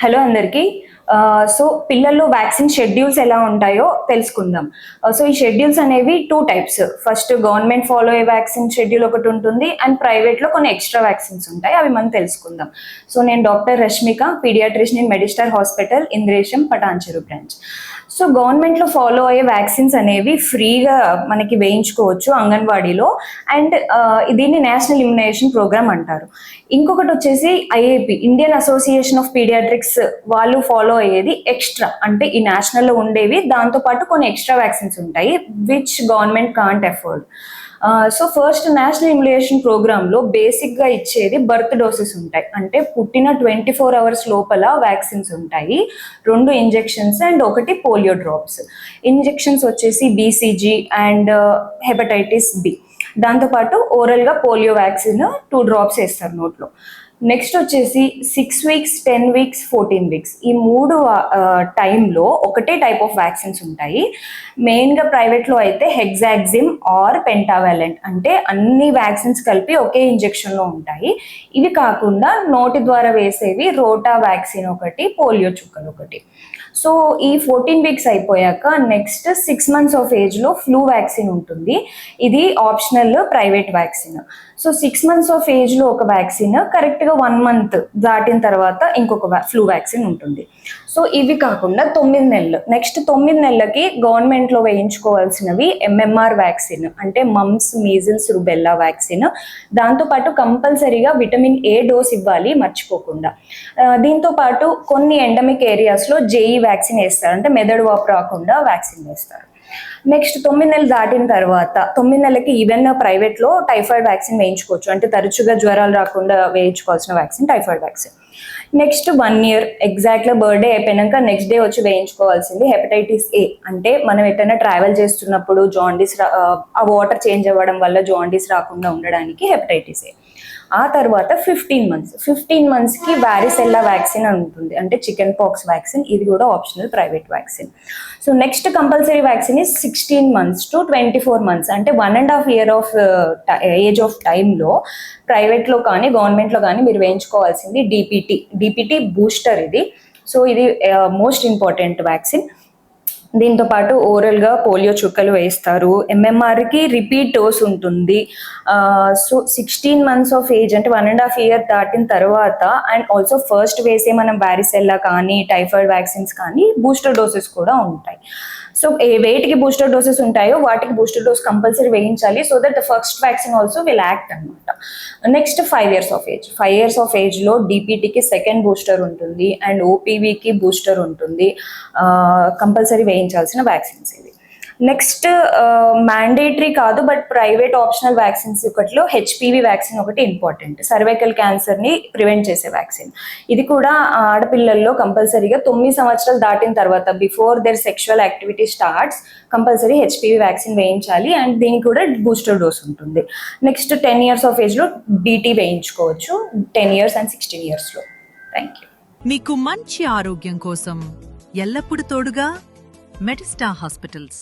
Hello అందరికీ. So పిల్లల్లో vaccine schedules ఎలా ఉంటాయో తెలుసుకుందాం. సో ఈ షెడ్యూల్స్ అనేవి 2 టైప్స్. ఫస్ట్ గవర్నమెంట్ ఫాలో అయ్యే వ్యాక్సిన్ షెడ్యూల్ ఒకటి ఉంటుంది అండ్ ప్రైవేట్లో కొన్ని ఎక్స్ట్రా వ్యాక్సిన్స్ ఉంటాయి. అవి మనం తెలుసుకుందాం. సో నేను doctor Rashmika, paediatrician in Medistar hospital, Indresham, Patancheru branch. So గవర్నమెంట్లో ఫాలో అయ్యే వ్యాక్సిన్స్ అనేవి ఫ్రీగా మనకి వేయించుకోవచ్చు అంగన్వాడీలో. అండ్ దీన్ని నేషనల్ ఇమ్యునైజేషన్ ప్రోగ్రామ్ అంటారు. ఇంకొకటి వచ్చేసి IAP, Indian Association of Paediatrics, వాళ్ళు ఫాలో అయ్యేది ఎక్స్ట్రా. అంటే ఈ నేషనల్లో ఉండేవి, దాంతోపాటు కొన్ని ఎక్స్ట్రా వ్యాక్సిన్స్ ఉంటాయి which government can't afford. So first national immunisation ప్రోగ్రాంలో బేసిక్గా ఇచ్చేది బర్త్ డోసెస్ ఉంటాయి. అంటే పుట్టిన 24 hours లోపల వ్యాక్సిన్స్ ఉంటాయి. 2 injections and 1 polio drops. Injections వచ్చేసి BCG అండ్ హెపటైటిస్ B. దాంతోపాటు ఓరల్గా పోలియో వ్యాక్సిన్ 2 drops వేస్తారు నోట్లో. నెక్స్ట్ వచ్చేసి 6 weeks, 10 weeks, 14 weeks. ఈ 3 టైంలో ఒకటే టైప్ ఆఫ్ వ్యాక్సిన్స్ ఉంటాయి. మెయిన్గా ప్రైవేట్లో అయితే హెగ్జాక్సిమ్ ఆర్ పెంటావాలెంట్, అంటే అన్ని వ్యాక్సిన్స్ కలిపి ఒకే ఇంజెక్షన్లో ఉంటాయి. ఇవి కాకుండా నోటి ద్వారా వేసేవి రోటా వ్యాక్సిన్ ఒకటి, పోలియో చుక్కలు ఒకటి. సో ఈ 14 weeks అయిపోయాక నెక్స్ట్ 6 months ఆఫ్ ఏజ్లో ఫ్లూ వ్యాక్సిన్ ఉంటుంది. ఇది optional private vaccine. So 6 months of ఏజ్లో ఒక వ్యాక్సిన్, కరెక్ట్గా 1 month దాటిన తర్వాత ఇంకొక ఫ్లూ వ్యాక్సిన్ ఉంటుంది. సో ఇవి కాకుండా 9 నెలలు, నెక్స్ట్ 9 నెలలకి గవర్నమెంట్లో వేయించుకోవాల్సినవి MMR వ్యాక్సిన్, అంటే మమ్స్, మీజిల్స్, రుబెల్లా వ్యాక్సిన్. దాంతోపాటు కంపల్సరీగా విటమిన్ A డోస్ ఇవ్వాలి మర్చిపోకుండా. దీంతోపాటు కొన్ని ఎండమిక్ ఏరియాస్లో JE వ్యాక్సిన్ వేస్తారు, అంటే మెదడు వాపు రాకుండా వ్యాక్సిన్ వేస్తారు. నెక్స్ట్ 9 నెలలు దాటిన తర్వాత 9 నెలలకి ఈవెన్ ప్రైవేట్లో టైఫాయిడ్ వ్యాక్సిన్ వేయించుకోవచ్చు, అంటే తరచుగా జ్వరాలు రాకుండా వేయించుకోవాల్సిన vaccine typhoid vaccine. Next 1 year ఎగ్జాక్ట్గా బర్త్డే అయిపోయాక నెక్స్ట్ డే వచ్చి వేయించుకోవాల్సింది హెపటైటిస్ A. అంటే మనం ఎక్కడైనా ట్రావెల్ చేస్తున్నప్పుడు జాండీస్, ఆ వాటర్ చేంజ్ అవ్వడం వల్ల జాండీస్ రాకుండా ఉండడానికి హెపటైటిస్ A. ఆ తర్వాత 15 monthsకి వారిసెల్లా వ్యాక్సిన్ అని ఉంటుంది, అంటే చికెన్ పాక్స్ వ్యాక్సిన్. ఇది కూడా optional private vaccine. So next compulsory vaccine is 16 months to 24 months, అంటే 1.5 year ఆఫ్ ఏజ్ ఆఫ్ టైంలో ప్రైవేట్లో కానీ గవర్నమెంట్లో కానీ మీరు వేయించుకోవాల్సింది DPT బూస్టర్. ఇది సో ఇది మోస్ట్ ఇంపార్టెంట్ వ్యాక్సిన్. దీంతో పాటు ఓరల్గా పోలియో చుక్కలు వేస్తారు. MMRకి రిపీట్ డోస్ ఉంటుంది. సో 16 months ఆఫ్ ఏజ్, అంటే 1.5 year దాటిన తర్వాత, అండ్ ఆల్సో ఫస్ట్ వేసే మనం వారిసెల్లా కానీ టైఫాయిడ్ వ్యాక్సిన్స్ కానీ బూస్టర్ డోసెస్ కూడా ఉంటాయి. సో ఏ వెయిట్కి బూస్టర్ డోసెస్ ఉంటాయో వాటికి బూస్టర్ డోస్ కంపల్సరీ వేయించాలి, so that the first vaccine also will act అనమాట. Next 5 years of age. 5 years of ఏజ్లో DPTకి సెకండ్ బూస్టర్ ఉంటుంది అండ్ OPVకి బూస్టర్ ఉంటుంది. కంపల్సరీ వేయించాల్సిన వ్యాక్సిన్స్ ఇవి. నెక్స్ట్ మ్యాండేటరీ కాదు బట్ ప్రైవేట్ ఆప్షనల్ వ్యాక్సిన్స్ ఒకటిలో HPV వ్యాక్సిన్ ఒకటి ఇంపార్టెంట్, సర్వైకల్ క్యాన్సర్ని ప్రివెంట్ చేసే వ్యాక్సిన్. ఇది కూడా ఆడపిల్లల్లో కంపల్సరీగా 9 సంవత్సరాలు దాటిన తర్వాత, before their sexual activity starts, compulsory HPV vaccine వేయించాలి అండ్ దీనికి కూడా బూస్టర్ డోస్ ఉంటుంది. నెక్స్ట్ 10 years ఆఫ్ ఏజ్లో DT వేయించుకోవచ్చు, 10 years and 16 yearsలో. Thank you. మీకు మంచి ఆరోగ్యం కోసం ఎల్లప్పుడూ తోడుగా మెడిస్టార్ హాస్పిటల్స్.